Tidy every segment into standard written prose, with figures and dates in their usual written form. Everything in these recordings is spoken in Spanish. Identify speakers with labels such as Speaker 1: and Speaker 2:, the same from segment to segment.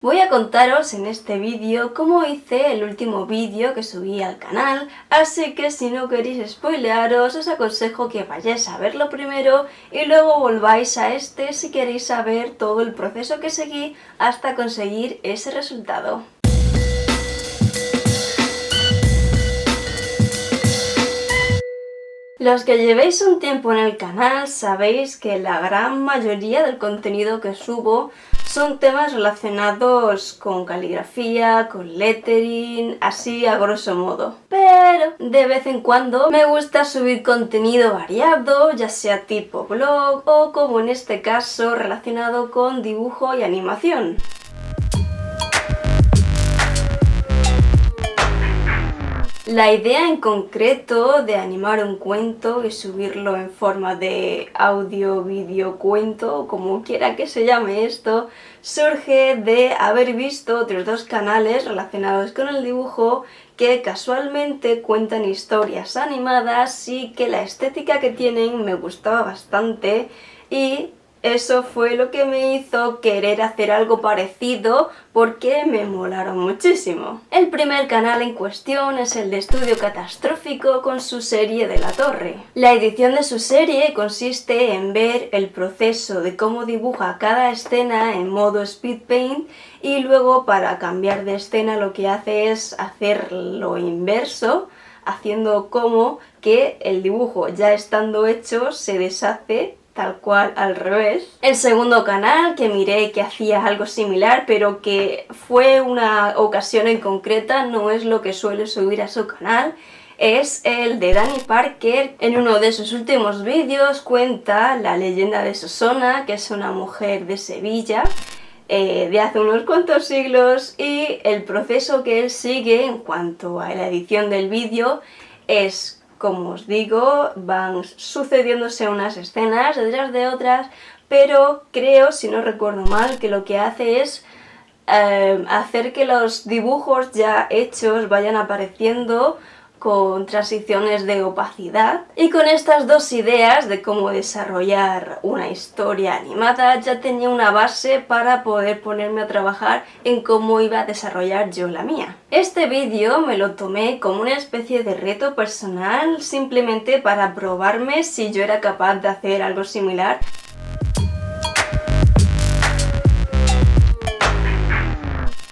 Speaker 1: Voy a contaros en este vídeo cómo hice el último vídeo que subí al canal, así que si no queréis spoilearos os aconsejo que vayáis a verlo primero y luego volváis a este si queréis saber todo el proceso que seguí hasta conseguir ese resultado. Los que llevéis un tiempo en el canal sabéis que la gran mayoría del contenido que subo son temas relacionados con caligrafía, con lettering, así a grosso modo. Pero de vez en cuando me gusta subir contenido variado, ya sea tipo blog o como en este caso relacionado con dibujo y animación. La idea en concreto de animar un cuento y subirlo en forma de audio, vídeo, cuento, como quiera que se llame esto, surge de haber visto otros dos canales relacionados con el dibujo que casualmente cuentan historias animadas y que la estética que tienen me gustaba bastante y eso fue lo que me hizo querer hacer algo parecido porque me molaron muchísimo. El primer canal en cuestión es el de Estudio Catastrófico con su serie de La Torre. La edición de su serie consiste en ver el proceso de cómo dibuja cada escena en modo speed paint y luego para cambiar de escena lo que hace es hacer lo inverso, haciendo como que el dibujo ya estando hecho se deshace tal cual al revés. El segundo canal que miré que hacía algo similar pero que fue una ocasión en concreta, no es lo que suele subir a su canal, es el de Dani Parker. En uno de sus últimos vídeos cuenta la leyenda de Sosona, que es una mujer de Sevilla de hace unos cuantos siglos, y el proceso que él sigue en cuanto a la edición del vídeo es, como os digo, van sucediéndose unas escenas detrás de otras, pero creo, si no recuerdo mal, que lo que hace es hacer que los dibujos ya hechos vayan apareciendo con transiciones de opacidad. Y con estas dos ideas de cómo desarrollar una historia animada ya tenía una base para poder ponerme a trabajar en cómo iba a desarrollar yo la mía. Este vídeo me lo tomé como una especie de reto personal, simplemente para probarme si yo era capaz de hacer algo similar.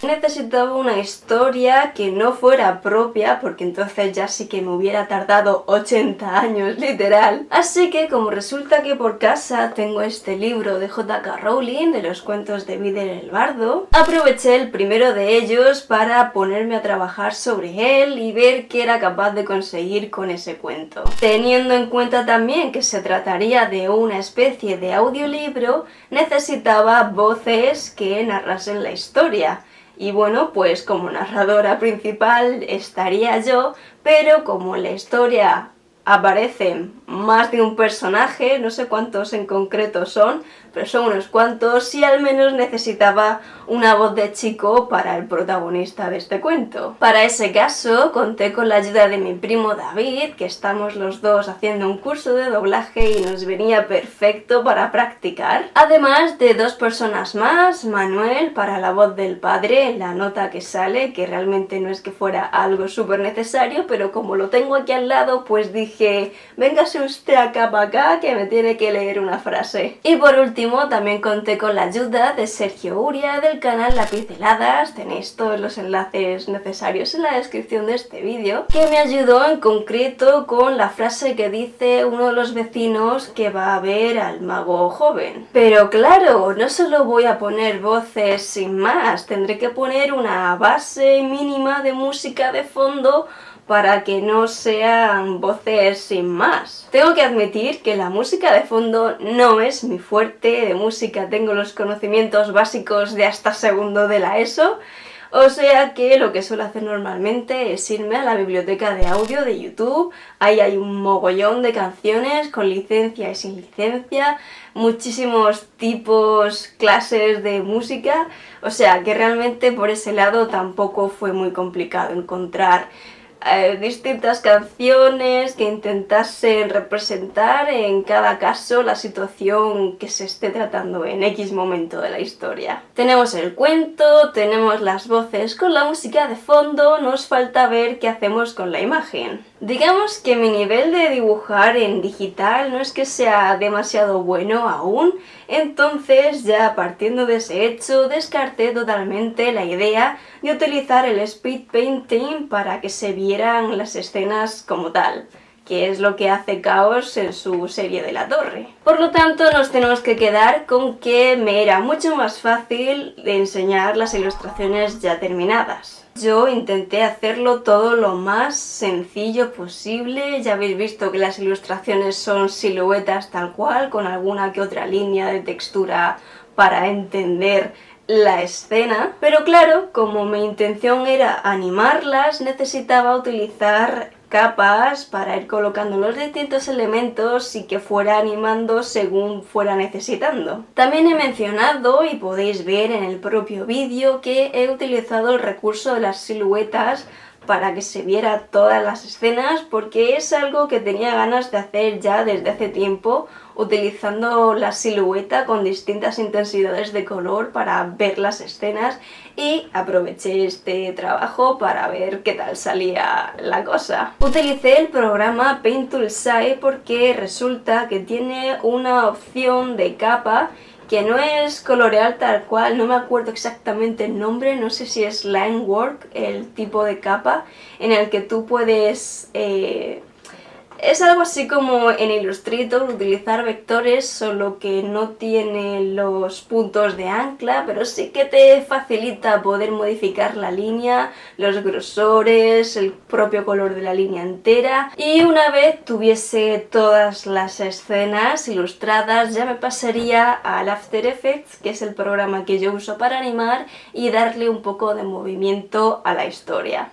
Speaker 1: Necesitaba una historia que no fuera propia, porque entonces ya sí que me hubiera tardado 80 años literal. Así que como resulta que por casa tengo este libro de J.K. Rowling, de los cuentos de Videl el Bardo, aproveché el primero de ellos para ponerme a trabajar sobre él y ver qué era capaz de conseguir con ese cuento. Teniendo en cuenta también que se trataría de una especie de audiolibro, necesitaba voces que narrasen la historia. Y bueno, pues como narradora principal estaría yo, pero como en la historia aparecen más de un personaje, no sé cuántos en concreto son, pero son unos cuantos, y al menos necesitaba una voz de chico para el protagonista de este cuento. Para ese caso conté con la ayuda de mi primo David, que estamos los dos haciendo un curso de doblaje y nos venía perfecto para practicar. Además de dos personas más, Manuel para la voz del padre en la nota que sale, que realmente no es que fuera algo súper necesario, pero como lo tengo aquí al lado, pues dije, véngase usted acá para acá que me tiene que leer una frase. Y por último también conté con la ayuda de Sergio Uria del canal Lapiceladas, tenéis todos los enlaces necesarios en la descripción de este vídeo, que me ayudó en concreto con la frase que dice uno de los vecinos que va a ver al mago joven. Pero claro, no solo voy a poner voces sin más, tendré que poner una base mínima de música de fondo para que no sean voces sin más. Tengo que admitir que la música de fondo no es mi fuerte, de música tengo los conocimientos básicos de hasta segundo de la ESO, o sea que lo que suelo hacer normalmente es irme a la biblioteca de audio de YouTube. Ahí hay un mogollón de canciones con licencia y sin licencia, muchísimos tipos, clases de música, o sea que realmente por ese lado tampoco fue muy complicado encontrar distintas canciones que intentasen representar en cada caso la situación que se esté tratando en X momento de la historia. Tenemos el cuento, tenemos las voces con la música de fondo, nos falta ver qué hacemos con la imagen. Digamos que mi nivel de dibujar en digital no es que sea demasiado bueno aún, entonces ya partiendo de ese hecho descarté totalmente la idea de utilizar el speed painting para que se vieran las escenas como tal, que es lo que hace Chaos en su serie de La Torre. Por lo tanto, nos tenemos que quedar con que me era mucho más fácil de enseñar las ilustraciones ya terminadas. Yo intenté hacerlo todo lo más sencillo posible, ya habéis visto que las ilustraciones son siluetas tal cual, con alguna que otra línea de textura para entender la escena, pero claro, como mi intención era animarlas, necesitaba utilizar capas para ir colocando los distintos elementos y que fuera animando según fuera necesitando. También he mencionado, y podéis ver en el propio vídeo, que he utilizado el recurso de las siluetas para que se viera todas las escenas, porque es algo que tenía ganas de hacer ya desde hace tiempo, utilizando la silueta con distintas intensidades de color para ver las escenas, y aproveché este trabajo para ver qué tal salía la cosa. Utilicé el programa Paint Tool SAE porque resulta que tiene una opción de capa que no es colorear tal cual, no me acuerdo exactamente el nombre, no sé si es line work, el tipo de capa, en el que tú puedes... es algo así como en Illustrator utilizar vectores, solo que no tiene los puntos de ancla, pero sí que te facilita poder modificar la línea, los grosores, el propio color de la línea entera. Y una vez tuviese todas las escenas ilustradas, ya me pasaría al After Effects, que es el programa que yo uso para animar, y darle un poco de movimiento a la historia.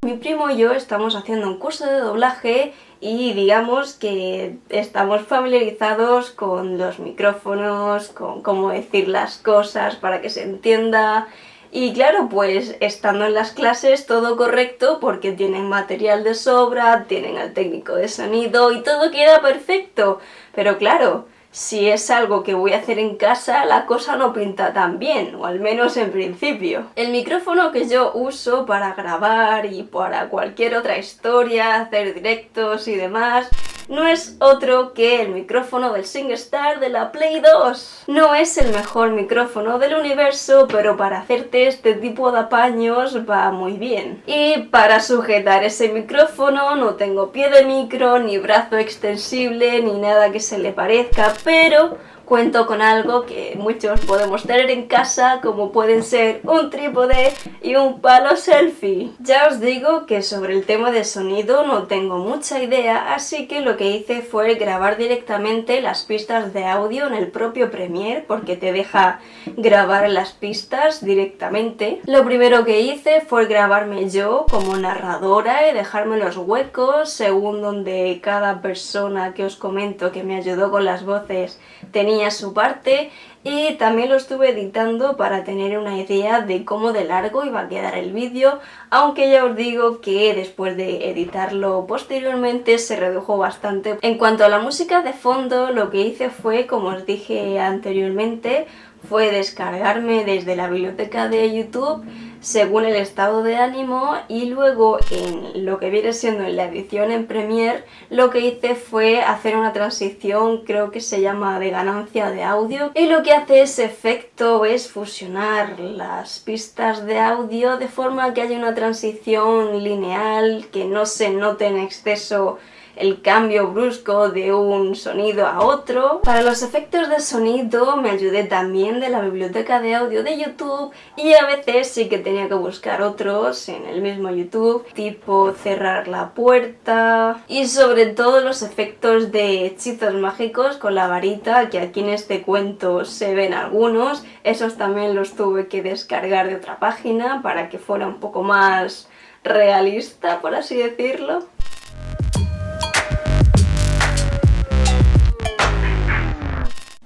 Speaker 1: Mi primo y yo estamos haciendo un curso de doblaje y digamos que estamos familiarizados con los micrófonos, con cómo decir las cosas para que se entienda. Y claro, pues estando en las clases todo correcto porque tienen material de sobra, tienen al técnico de sonido y todo queda perfecto. Pero claro, si es algo que voy a hacer en casa, la cosa no pinta tan bien, o al menos en principio. El micrófono que yo uso para grabar y para cualquier otra historia, hacer directos y demás, no es otro que el micrófono del SingStar de la Play 2. No es el mejor micrófono del universo, pero para hacerte este tipo de apaños va muy bien. Y para sujetar ese micrófono no tengo pie de micro, ni brazo extensible, ni nada que se le parezca, pero cuento con algo que muchos podemos tener en casa, como pueden ser un trípode y un palo selfie. Ya os digo que sobre el tema de sonido no tengo mucha idea, así que lo que hice fue grabar directamente las pistas de audio en el propio Premiere, porque te deja grabar las pistas directamente. Lo primero que hice fue grabarme yo como narradora y dejarme los huecos según donde cada persona que os comento que me ayudó con las voces tenía su parte, y también lo estuve editando para tener una idea de cómo de largo iba a quedar el vídeo, aunque ya os digo que después de editarlo posteriormente se redujo bastante. En cuanto a la música de fondo, lo que hice fue, como os dije anteriormente, fue descargarme desde la biblioteca de YouTube según el estado de ánimo, y luego en lo que viene siendo en la edición en Premiere lo que hice fue hacer una transición, creo que se llama de ganancia de audio, y lo que hace ese efecto es fusionar las pistas de audio de forma que haya una transición lineal, que no se note en exceso el cambio brusco de un sonido a otro. Para los efectos de sonido me ayudé también de la biblioteca de audio de YouTube, y a veces sí que tenía que buscar otros en el mismo YouTube, tipo cerrar la puerta, y sobre todo los efectos de hechizos mágicos con la varita, que aquí en este cuento se ven algunos. Esos también los tuve que descargar de otra página para que fuera un poco más realista, por así decirlo.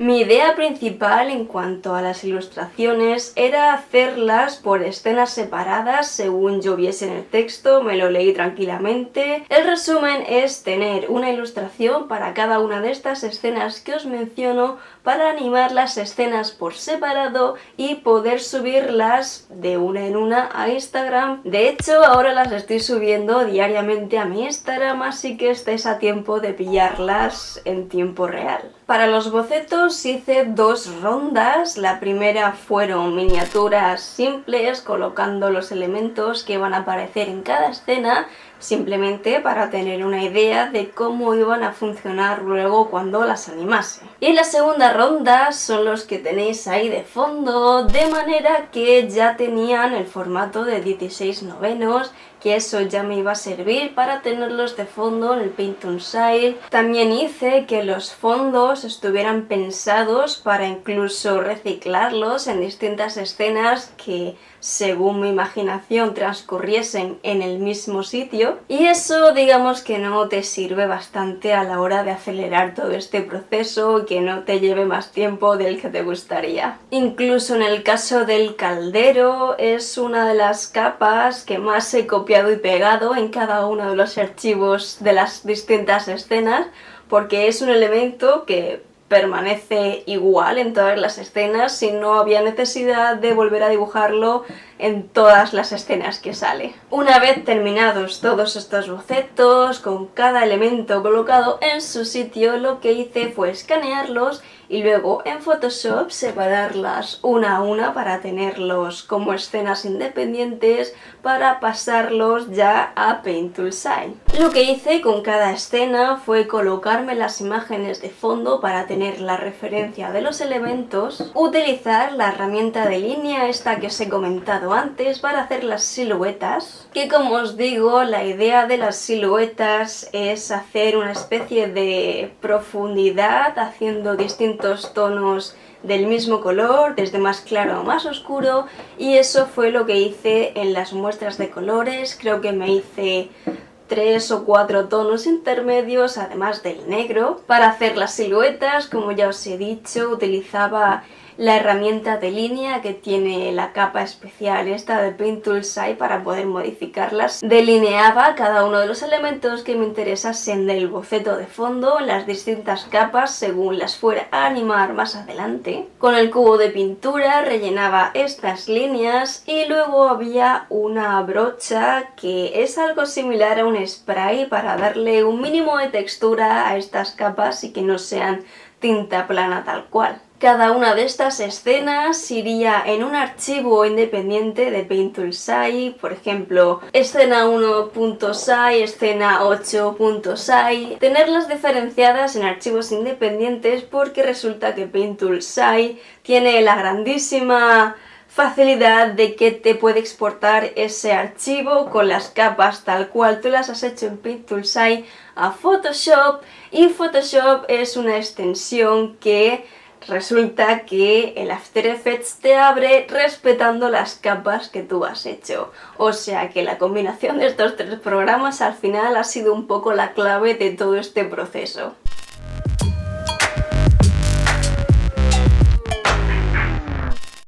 Speaker 1: Mi idea principal en cuanto a las ilustraciones era hacerlas por escenas separadas según yo viese en el texto, me lo leí tranquilamente. El resumen es tener una ilustración para cada una de estas escenas que os menciono para animar las escenas por separado y poder subirlas de una en una a Instagram. De hecho, ahora las estoy subiendo diariamente a mi Instagram, así que estáis a tiempo de pillarlas en tiempo real. Para los bocetos hice 2 rondas. La primera fueron miniaturas simples colocando los elementos que van a aparecer en cada escena, simplemente para tener una idea de cómo iban a funcionar luego cuando las animase. Y la segunda ronda son los que tenéis ahí de fondo, de manera que ya tenían el formato de 16/9, que eso ya me iba a servir para tenerlos de fondo en el Paint Tool Style. También hice que los fondos estuvieran pensados para incluso reciclarlos en distintas escenas que según mi imaginación transcurriesen en el mismo sitio, y eso digamos que no te sirve bastante a la hora de acelerar todo este proceso y que no te lleve más tiempo del que te gustaría. Incluso en el caso del caldero es una de las capas que más he copiado y pegado en cada uno de los archivos de las distintas escenas, porque es un elemento que permanece igual en todas las escenas y no había necesidad de volver a dibujarlo en todas las escenas que sale. Una vez terminados todos estos bocetos, con cada elemento colocado en su sitio, lo que hice fue escanearlos y luego en Photoshop separarlas una a una para tenerlos como escenas independientes para pasarlos ya a Paint Tool Style. Lo que hice con cada escena fue colocarme las imágenes de fondo para tener la referencia de los elementos, utilizar la herramienta de línea esta que os he comentado antes para hacer las siluetas, que como os digo, la idea de las siluetas es hacer una especie de profundidad haciendo distintos tonos del mismo color, desde más claro a más oscuro, y eso fue lo que hice en las muestras de colores. Creo que me hice 3 o 4 tonos intermedios, además del negro. Para hacer las siluetas, como ya os he dicho, utilizaba la herramienta de línea que tiene la capa especial esta de Paint Tool Style para poder modificarlas. Delineaba cada uno de los elementos que me interesasen del boceto de fondo en las distintas capas según las fuera a animar más adelante. Con el cubo de pintura rellenaba estas líneas y luego había una brocha que es algo similar a un spray para darle un mínimo de textura a estas capas y que no sean tinta plana tal cual. Cada una de estas escenas iría en un archivo independiente de Paint Tool Style, por ejemplo, escena 1.sai, escena 8.sai, tenerlas diferenciadas en archivos independientes porque resulta que Paint Tool Style tiene la grandísima facilidad de que te puede exportar ese archivo con las capas tal cual tú las has hecho en Paint Tool Style a Photoshop, y Photoshop es una extensión que resulta que el After Effects te abre respetando las capas que tú has hecho. O sea que la combinación de estos 3 programas al final ha sido un poco la clave de todo este proceso.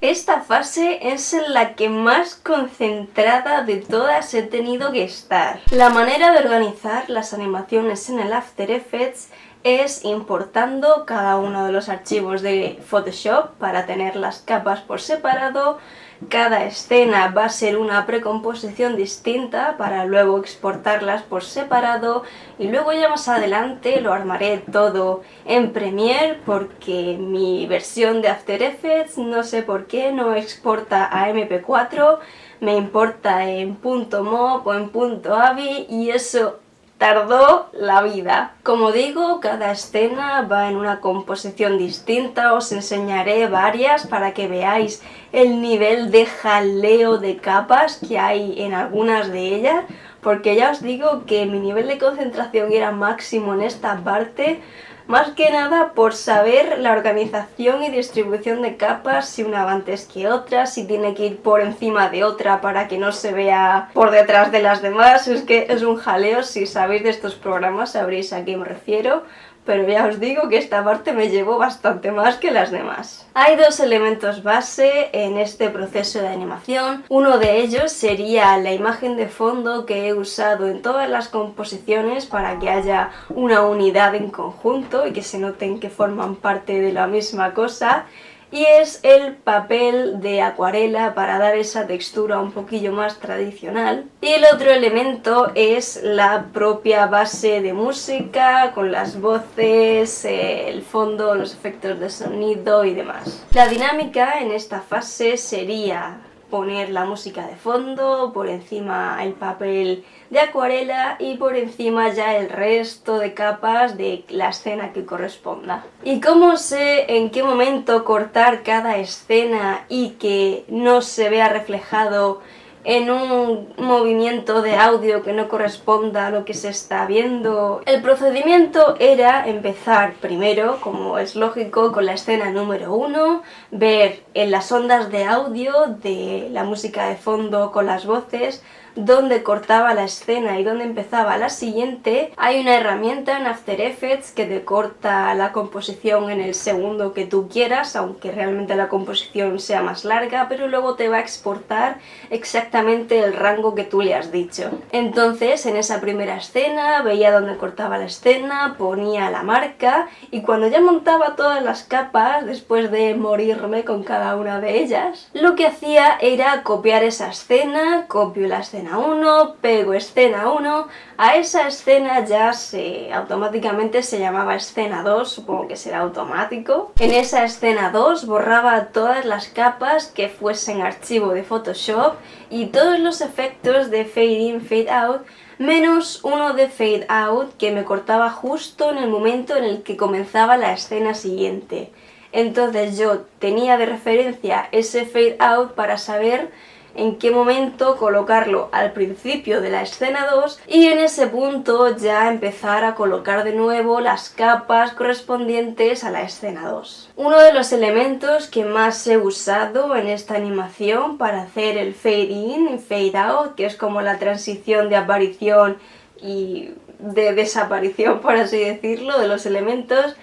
Speaker 1: Esta fase es en la que más concentrada de todas he tenido que estar. La manera de organizar las animaciones en el After Effects es importando cada uno de los archivos de Photoshop para tener las capas por separado. Cada escena va a ser una precomposición distinta para luego exportarlas por separado, y luego ya más adelante lo armaré todo en Premiere porque mi versión de After Effects no sé por qué no exporta a MP4, me importa en .mov o en .avi y eso tardó la vida. Como digo, cada escena va en una composición distinta, os enseñaré varias para que veáis el nivel de jaleo de capas que hay en algunas de ellas, porque ya os digo que mi nivel de concentración era máximo en esta parte, más que nada por saber la organización y distribución de capas, si una va antes que otra, si tiene que ir por encima de otra para que no se vea por detrás de las demás. Es que es un jaleo, si sabéis de estos programas sabréis a qué me refiero, pero ya os digo que esta parte me llevó bastante más que las demás. Hay dos elementos base en este proceso de animación. Uno de ellos sería la imagen de fondo que he usado en todas las composiciones para que haya una unidad en conjunto y que se noten que forman parte de la misma cosa. Y es el papel de acuarela para dar esa textura un poquillo más tradicional. Y el otro elemento es la propia base de música, con las voces, el fondo, los efectos de sonido y demás. La dinámica en esta fase sería poner la música de fondo, por encima el papel de acuarela y por encima ya el resto de capas de la escena que corresponda. ¿Y cómo sé en qué momento cortar cada escena y que no se vea reflejado en un movimiento de audio que no corresponda a lo que se está viendo? El procedimiento era empezar primero, como es lógico, con la escena número 1, ver en las ondas de audio de la música de fondo con las voces dónde cortaba la escena y dónde empezaba la siguiente. Hay una herramienta en After Effects que te corta la composición en el segundo que tú quieras, aunque realmente la composición sea más larga, pero luego te va a exportar exactamente el rango que tú le has dicho. Entonces, en esa primera escena veía dónde cortaba la escena, ponía la marca y cuando ya montaba todas las capas, después de morirme con cada una de ellas, lo que hacía era copiar esa escena, copio la escena 1, pego escena 1, a esa escena ya automáticamente se llamaba escena 2, supongo que será automático. En esa escena 2 borraba todas las capas que fuesen archivo de Photoshop y todos los efectos de fade in, fade out, menos uno de fade out que me cortaba justo en el momento en el que comenzaba la escena siguiente. Entonces yo tenía de referencia ese fade out para saber en qué momento colocarlo al principio de la escena 2 y en ese punto ya empezar a colocar de nuevo las capas correspondientes a la escena 2. Uno de los elementos que más he usado en esta animación para hacer el fade in y fade out, que es como la transición de aparición y de desaparición, por así decirlo, de los elementos,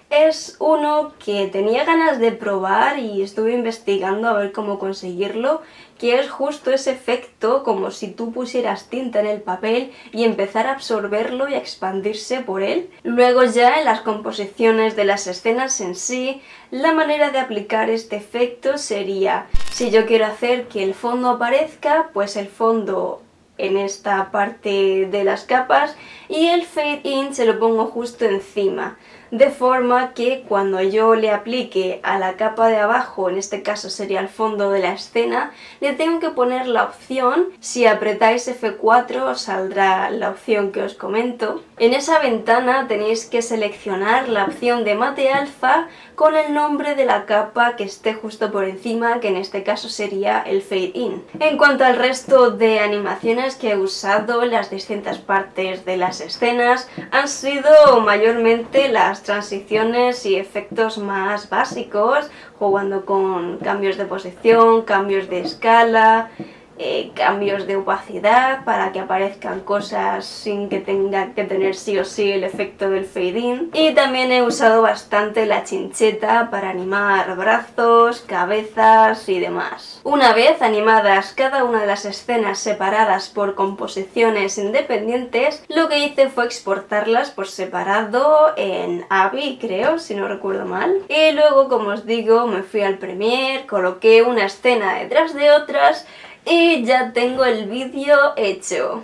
Speaker 1: es uno que tenía ganas de probar y estuve investigando a ver cómo conseguirlo, que es justo ese efecto como si tú pusieras tinta en el papel y empezar a absorberlo y a expandirse por él. Luego ya en las composiciones de las escenas en sí, la manera de aplicar este efecto sería, si yo quiero hacer que el fondo aparezca, pues el fondo en esta parte de las capas y el fade in se lo pongo justo encima, de forma que cuando yo le aplique a la capa de abajo, en este caso sería el fondo de la escena, le tengo que poner la opción, si apretáis F4 os saldrá la opción que os comento. En esa ventana tenéis que seleccionar la opción de mate alfa con el nombre de la capa que esté justo por encima, que en este caso sería el fade in. En cuanto al resto de animaciones que he usado, las distintas partes de las escenas han sido mayormente las transiciones y efectos más básicos, jugando con cambios de posición, cambios de escala, cambios de opacidad para que aparezcan cosas sin que tenga que tener sí o sí el efecto del fade in. Y también he usado bastante la chincheta para animar brazos, cabezas y demás. Una vez animadas cada una de las escenas separadas por composiciones independientes, lo que hice fue exportarlas por separado en AVI, creo, si no recuerdo mal. Y luego, como os digo, me fui al Premiere, coloqué una escena detrás de otras y ya tengo el vídeo hecho.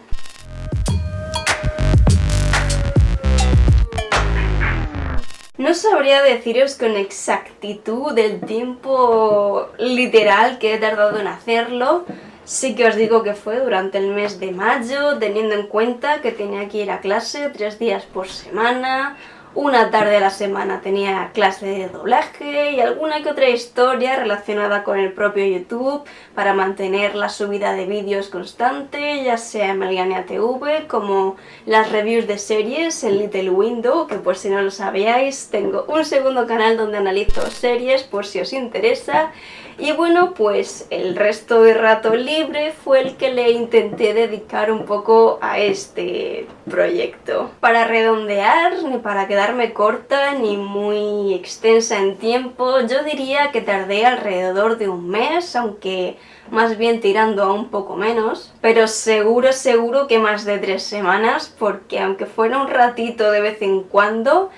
Speaker 1: No sabría deciros con exactitud el tiempo literal que he tardado en hacerlo. Sí que os digo que fue durante el mes de mayo, teniendo en cuenta que tenía que ir a clase 3 días por semana. Una tarde a la semana tenía clase de doblaje y alguna que otra historia relacionada con el propio YouTube para mantener la subida de vídeos constante, ya sea en Meliania TV como las reviews de series en Little Window, que por si no lo sabíais tengo un segundo canal donde analizo series por si os interesa. Y bueno, pues el resto de rato libre fue el que le intenté dedicar un poco a este proyecto. Para redondear, ni para quedarme corta ni muy extensa en tiempo, yo diría que tardé alrededor de un mes, aunque más bien tirando a un poco menos, pero seguro que más de 3 semanas, porque aunque fuera un ratito de vez en cuando,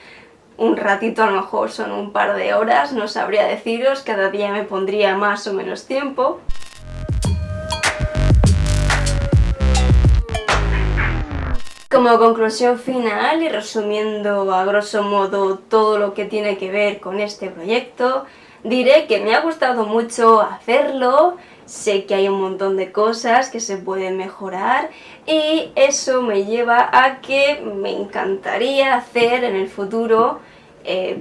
Speaker 1: un ratito a lo mejor son un par de horas, no sabría deciros, cada día me pondría más o menos tiempo. Como conclusión final y resumiendo a grosso modo todo lo que tiene que ver con este proyecto, diré que me ha gustado mucho hacerlo, sé que hay un montón de cosas que se pueden mejorar y eso me lleva a que me encantaría hacer en el futuro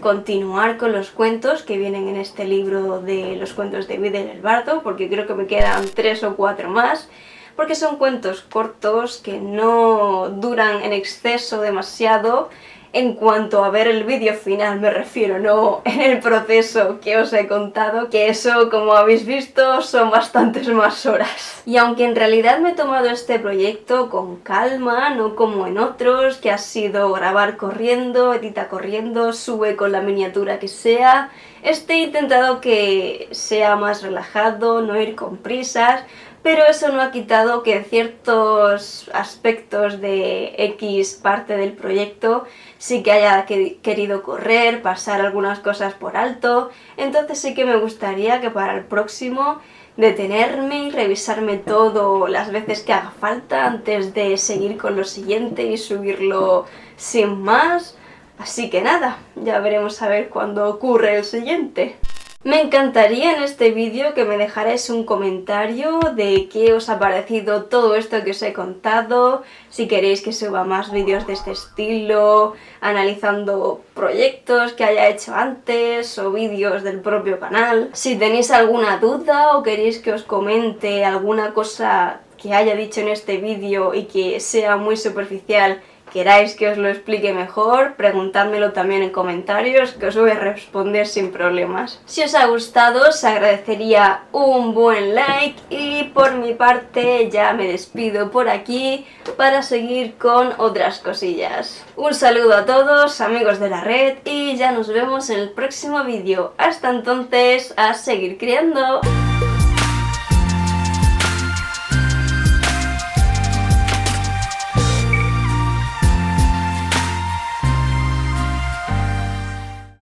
Speaker 1: continuar con los cuentos que vienen en este libro de los cuentos de Vidal el Bardo, porque creo que me quedan 3 o 4 más, porque son cuentos cortos que no duran en exceso demasiado. En cuanto a ver el vídeo final me refiero, no en el proceso que os he contado, que eso, como habéis visto, son bastantes más horas. Y aunque en realidad me he tomado este proyecto con calma, no como en otros, que ha sido grabar corriendo, edita corriendo, sube con la miniatura que sea, he intentado que sea más relajado, no ir con prisas, pero eso no ha quitado que ciertos aspectos de X parte del proyecto sí que haya querido correr, pasar algunas cosas por alto, entonces sí que me gustaría que para el próximo detenerme y revisarme todo las veces que haga falta antes de seguir con lo siguiente y subirlo sin más. Así que nada, ya veremos a ver cuándo ocurre el siguiente. Me encantaría en este vídeo que me dejarais un comentario de qué os ha parecido todo esto que os he contado, si queréis que suba más vídeos de este estilo, analizando proyectos que haya hecho antes o vídeos del propio canal. Si tenéis alguna duda o queréis que os comente alguna cosa que haya dicho en este vídeo y que sea muy superficial, queráis que os lo explique mejor, preguntádmelo también en comentarios, que os voy a responder sin problemas. Si os ha gustado, os agradecería un buen like y por mi parte ya me despido por aquí para seguir con otras cosillas. Un saludo a todos, amigos de la red, y ya nos vemos en el próximo vídeo. Hasta entonces, a seguir creando.